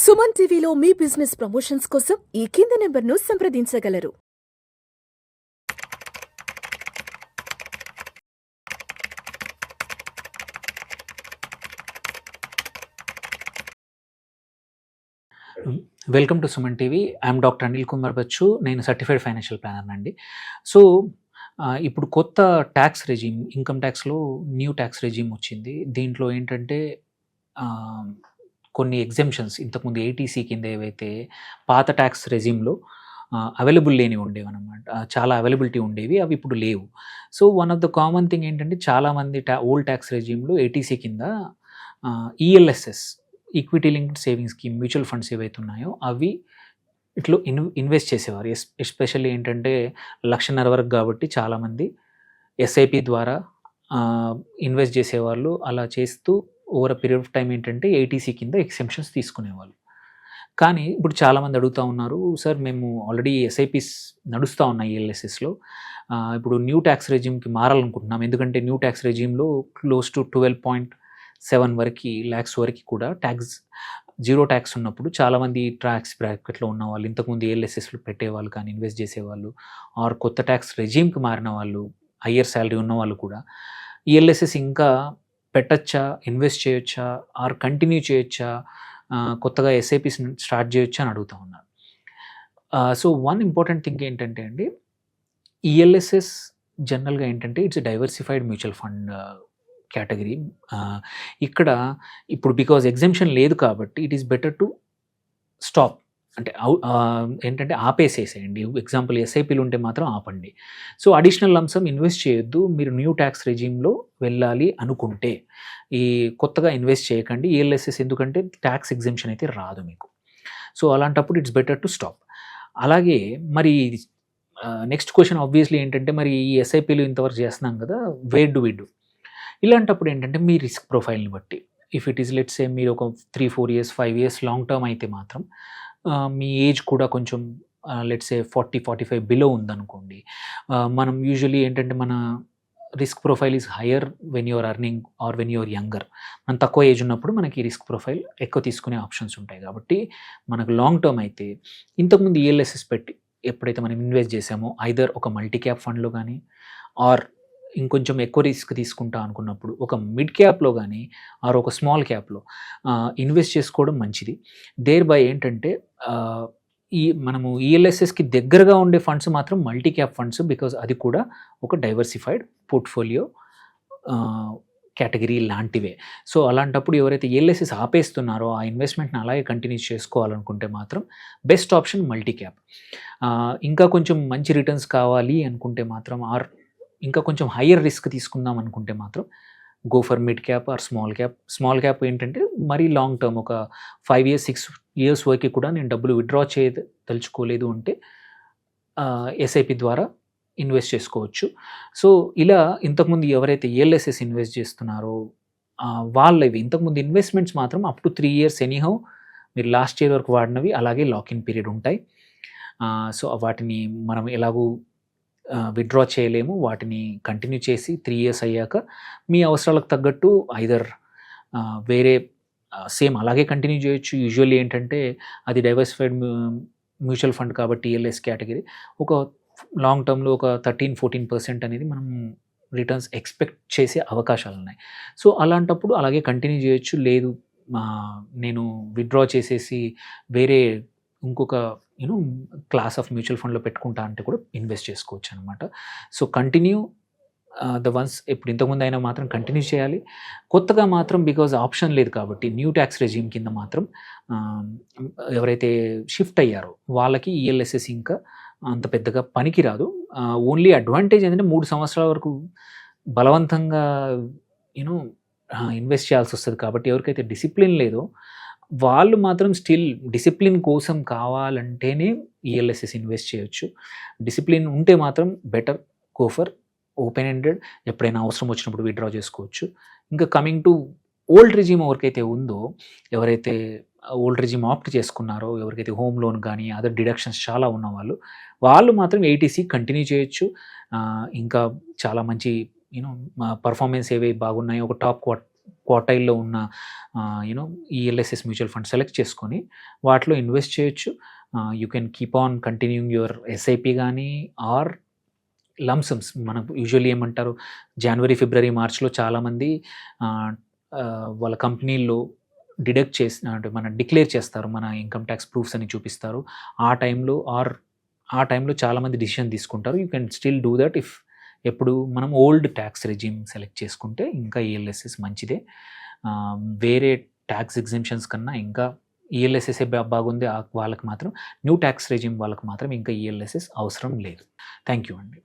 సుమన్ టీవీలో మీ business promotions కోసం ఈ కింది నెంబర్ను సంప్రదించగలరు. Welcome to Suman TV. I'm doctor Anil Kumar Bachchu. నేను సర్టిఫైడ్ ఫైనాన్షియల్ ప్లానర్ అండి. సో ఇప్పుడు కొత్త ట్యాక్స్ రెజీమ్, ఇన్కమ్ ట్యాక్స్లో న్యూ ట్యాక్స్ రెజీమ్ వచ్చింది. దీంట్లో ఏంటంటే కొన్ని ఎగ్జెంప్షన్స్ ఇంతకుముందు ఏటీసీ కింద ఏవైతే పాత ట్యాక్స్ రెజీమ్లో అవైలబుల్ లేనివి ఉండేవి అనమాట. చాలా అవైలబిలిటీ ఉండేవి, అవి ఇప్పుడు లేవు. So one of the common thing ఏంటంటే చాలామంది ఓల్డ్ ట్యాక్స్ రెజీమ్లో ఏటీసీ కింద ELSS, equity linked saving scheme, mutual funds ఏవైతే ఉన్నాయో అవి ఇట్లా ఇన్వెస్ట్ చేసేవారు. ఎస్పెషల్లీ ఏంటంటే 1,50,000 వరకు కాబట్టి చాలామంది ఎస్ఐపి ద్వారా ఇన్వెస్ట్ చేసేవాళ్ళు. అలా చేస్తూ over a period of time ఏంటంటే ఏటీసీ కింద ఎక్సెంప్షన్స్ తీసుకునేవాళ్ళు. కానీ ఇప్పుడు చాలామంది అడుగుతూ ఉన్నారు, సార్ మేము ఆల్రెడీ ఎస్ఐపిస్ నడుస్తూ ఉన్నాయి ఈఎల్ఎస్ఎస్లో, ఇప్పుడు న్యూ ట్యాక్స్ రెజీమ్కి మారాలనుకుంటున్నాం. ఎందుకంటే న్యూ ట్యాక్స్ రెజీమ్లో క్లోజ్ టు 12.7 వరకు ల్యాక్స్ వరకు కూడా ట్యాక్స్, జీరో ట్యాక్స్ ఉన్నప్పుడు చాలామంది ట్యాక్స్ బ్రాకెట్లో ఉన్న వాళ్ళు, ఇంతకుముందు ఏఎల్ఎస్ఎస్లో పెట్టేవాళ్ళు కానీ ఇన్వెస్ట్ చేసేవాళ్ళు, ఆర్ కొత్త ట్యాక్స్ రెజీమ్కి మారిన వాళ్ళు, హయ్యర్ శాలరీ ఉన్న వాళ్ళు కూడా ఈఎల్ఎస్ఎస్ ఇంకా పెట్టచ్చా, ఇన్వెస్ట్ చేయొచ్చా, ఆర్ కంటిన్యూ చేయొచ్చా, కొత్తగా ఎస్ఐపిస్ స్టార్ట్ చేయొచ్చా అని అడుగుతూ ఉన్నారు. సో వన్ ఇంపార్టెంట్ థింగ్ ఏంటంటే అండి, ఈఎల్ఎస్ఎస్ జనరల్గా ఏంటంటే it's diversified mutual fund category. ఇక్కడ ఇప్పుడు బికాజ్ ఎగ్జెంప్షన్ లేదు కాబట్టి it is better to stop, అంటే ఏంటంటే ఆపేసేసేయండి. ఎగ్జాంపుల్ ఎస్ఐపీలు ఉంటే మాత్రం ఆపండి. సో అడిషనల్ లంసమ్ ఇన్వెస్ట్ చేయొద్దు. మీరు న్యూ ట్యాక్స్ రెజీమ్లో వెళ్ళాలి అనుకుంటే ఈ కొత్తగా ఇన్వెస్ట్ చేయకండి ఈఎల్ఎస్ఎస్, ఎందుకంటే ట్యాక్స్ ఎగ్జెంప్షన్ అయితే రాదు మీకు. సో అలాంటప్పుడు ఇట్స్ బెటర్ టు స్టాప్. అలాగే మరి నెక్స్ట్ క్వశ్చన్ ఆబ్వియస్లీ ఏంటంటే, మరి ఈ ఎస్ఐపీలు ఇంతవరకు చేస్తున్నాం కదా, వేర్ డు వి డూ? ఇలాంటప్పుడు ఏంటంటే మీ రిస్క్ ప్రొఫైల్ని బట్టి, if it is let's say మీరు ఒక 3-4 ఇయర్స్ 5 ఇయర్స్ లాంగ్ టర్మ్ అయితే మాత్రం, మీ ఏజ్ కూడా కొంచెం లెట్స్ సే 40-45 బిలో ఉందనుకోండి, మనం యూజువలీ ఏంటంటే మన risk profile is higher when you're earning or when you're younger. మనం తక్కువ ఏజ్ ఉన్నప్పుడు మనకి రిస్క్ ప్రొఫైల్ ఎక్కువ తీసుకునే ఆప్షన్స్ ఉంటాయి. కాబట్టి మనకు లాంగ్ టర్మ్ అయితే ఇంతకుముందు ఈఎల్ఎస్ఎస్ పెట్టి ఎప్పుడైతే మనం ఇన్వెస్ట్ చేసామో ఐదర్ ఒక మల్టీ క్యాప్ ఫండ్లో కానీ, ఆర్ ఇంకొంచెం ఎక్కువ రిస్క్ తీసుకుంటా అనుకున్నప్పుడు ఒక మిడ్ క్యాప్లో కానీ, ఆర్ ఒక స్మాల్ క్యాప్లో ఇన్వెస్ట్ చేసుకోవడం మంచిది. దేర్ బై ఏంటంటే మనము ఈఎల్ఎస్ఎస్కి దగ్గరగా ఉండే ఫండ్స్ మాత్రం మల్టీ క్యాప్ ఫండ్స్, బికాజ్ అది కూడా ఒక డైవర్సిఫైడ్ పోర్ట్ఫోలియో కేటగిరీ లాంటివే. సో అలాంటప్పుడు ఎవరైతే ఈఎల్ఎస్ఎస్ ఆపేస్తున్నారో ఆ ఇన్వెస్ట్మెంట్ని అలాగే కంటిన్యూ చేసుకోవాలనుకుంటే మాత్రం బెస్ట్ ఆప్షన్ మల్టీ క్యాప్. ఇంకా కొంచెం మంచి రిటర్న్స్ కావాలి అనుకుంటే మాత్రం, ఆర్ ఇంకా కొంచెం హయ్యర్ రిస్క్ తీసుకుందాం అనుకుంటే మాత్రం go for mid cap or small cap. Small cap ఏంటంటే మరీ లాంగ్ టర్మ్, ఒక 5 ఇయర్స్ 6 ఇయర్స్ వరకు కూడా నేను డబ్బులు విత్డ్రా తలుచుకోలేదు అంటే ఎస్ఐపి ద్వారా ఇన్వెస్ట్ చేసుకోవచ్చు. సో ఇలా ఇంతకుముందు ఎవరైతే ఈఎల్ఎస్ఎస్ ఇన్వెస్ట్ చేస్తున్నారో వాళ్ళవి ఇంతకుముందు ఇన్వెస్ట్మెంట్స్ మాత్రం అప్ టు 3 ఇయర్స్ ఎనీహౌ మీరు లాస్ట్ ఇయర్ వరకు వాడినవి అలాగే లాక్-ఇన్ పీరియడ్ ఉంటాయి. సో వాటిని మనం ఎలాగూ విత్డ్రా చేయలేము. వాటిని కంటిన్యూ చేసి 3 ఇయర్స్ అయ్యాక మీ అవసరాలకు తగ్గట్టు ఐదర్ వేరే సేమ్ అలాగే కంటిన్యూ చేయొచ్చు. యూజువల్లీ ఏంటంటే అది డైవర్సిఫైడ్ మ్యూచువల్ ఫండ్ కాబట్టి ఈఎల్ఎస్ కేటగిరీ ఒక లాంగ్ టర్మ్లో ఒక 13-14% అనేది మనం రిటర్న్స్ ఎక్స్పెక్ట్ చేసే అవకాశాలు ఉన్నాయి. సో అలాంటప్పుడు అలాగే కంటిన్యూ చేయొచ్చు. లేదు నేను విత్డ్రా చేసేసి వేరే ఇంకొక క్లాస్ ఆఫ్ మ్యూచువల్ ఫండ్లో పెట్టుకుంటా అంటే కూడా ఇన్వెస్ట్ చేసుకోవచ్చు అనమాట. సో కంటిన్యూ ద వన్స్, ఇప్పుడు ఇంతకుముందు అయినా మాత్రం కంటిన్యూ చేయాలి. కొత్తగా మాత్రం బికాజ్ ఆప్షన్ లేదు కాబట్టి న్యూ ట్యాక్స్ రెజీమ్ కింద మాత్రం ఎవరైతే షిఫ్ట్ అయ్యారో వాళ్ళకి ఈఎల్ఎస్ఎస్ ఇంకా అంత పెద్దగా పనికి రాదు. ఓన్లీ అడ్వాంటేజ్ ఏంటంటే 3 సంవత్సరాల వరకు బలవంతంగా ఇన్వెస్ట్ చేయాల్సి వస్తుంది. కాబట్టి ఎవరికైతే డిసిప్లిన్ లేదో వాళ్ళు మాత్రం స్టిల్ డిసిప్లిన్ కోసం కావాలంటేనే ఈఎల్ఎస్ఎస్ ఇన్వెస్ట్ చేయొచ్చు. డిసిప్లిన్ ఉంటే మాత్రం better go for open ended, ఎప్పుడైనా అవసరం వచ్చినప్పుడు విత్డ్రా చేసుకోవచ్చు. ఇంకా కమింగ్ టు ఓల్డ్ రెజీమ్ ఎవరికైతే ఉందో, ఎవరైతే ఓల్డ్ రెజీమ్ ఆప్ట్ చేసుకున్నారో, ఎవరికైతే హోమ్ లోన్ కానీ అదర్ డిడక్షన్స్ చాలా ఉన్న వాళ్ళు మాత్రం ఏటీసీ కంటిన్యూ చేయొచ్చు. ఇంకా చాలా మంచి పర్ఫార్మెన్స్ ఏవి బాగున్నాయో, ఒక టాప్ క్వార్టైల్లో ఉన్న you know ELSS mutual fund select చేసుకొని వాటిలో ఇన్వెస్ట్ చేయొచ్చు. You can keep on continuing your SIP కానీ ఆర్ లంసమ్స్. మనకు యూజువల్లీ ఏమంటారు, జనవరి, ఫిబ్రవరి, మార్చ్లో చాలామంది వాళ్ళ కంపెనీల్లో డిడక్ట్ చేసి అంటే మన డిక్లేర్ చేస్తారు, మన ఇన్కమ్ ట్యాక్స్ ప్రూఫ్స్ అని చూపిస్తారు. ఆ టైంలో చాలామంది డిసిషన్ తీసుకుంటారు. You can still do that if ఎప్పుడు మనం ఓల్డ్ ట్యాక్స్ రెజిమ్ సెలెక్ట్ చేసుకుంటే ఇంకా ఈఎల్ఎస్ఎస్ మంచిదే. వేరే ట్యాక్స్ ఎగ్జెంప్షన్స్ కన్నా ఇంకా ఈఎల్ఎస్ఎస్ బాగుంది వాళ్ళకి మాత్రం, న్యూ ట్యాక్స్ రెజిమ్ వాళ్ళకి మాత్రం ఇంకా ఈఎల్ఎస్ఎస్ అవసరం లేదు. థ్యాంక్ యూ అండి.